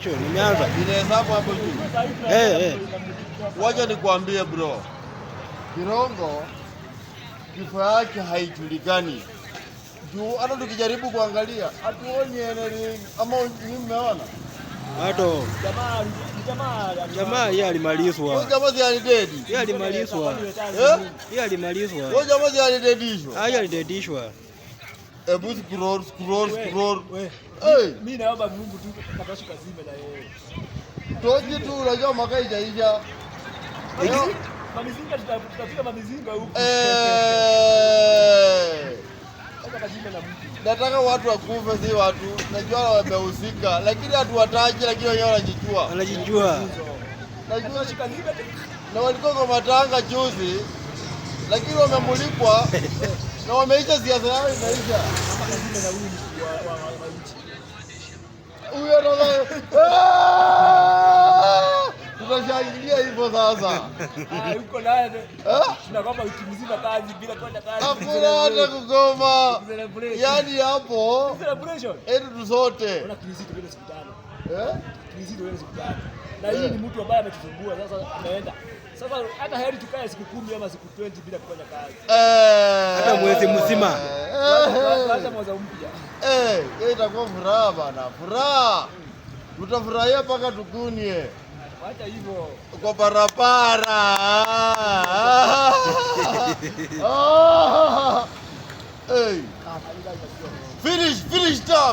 Sio nimeanza. Nimehesabu hapo juu. Wacha nikwambie bro. Kirongo kifo yake haijulikani. Juu hata tukijaribu kuangalia hatuoni eneo ama mmeona. Hato. Jamaa yeye alimalizwa. Huyo jamaa si dead. Yeye alimalizwa. Yeye alimalizwa. Huyo jamaa si deadishwa. Yeye alidedishwa. Ebu scroll. Mimi naomba Mungu tu katashika zime na yeye. Toji tu unajua mwaka ijaisha. Mamizinga tutafika mamizinga huko. Nataka watu wakufe, si watu. Najua wamehusika, lakini hatuwataji, lakini wenyewe wanajijua. Anajijua. Najua na walikuwa kwa matanga juzi, lakini wamemulipwa na wameisha siasa yao imeisha. Huyo ndo tunashangilia hivyo sasa. Yuko naye. Tunakwamba wiki mzima kazi bila kwenda kazi. Hakuna hata kugoma. Yaani hapo celebration. Edu zote. Ona Kizito kwenda hospitali. Kizito kwenda hospitali. Na hii ni mtu ambaye ametusumbua sasa ameenda. Sasa hata heri tukae siku 10 ama siku 20 bila kufanya kazi. Hata mwezi mzima. Hata mwezi mpya. Itakuwa furaha bana. Furaha. Tutafurahia mpaka tukunie. Acha hivyo. Kwa barabara. Finish stop.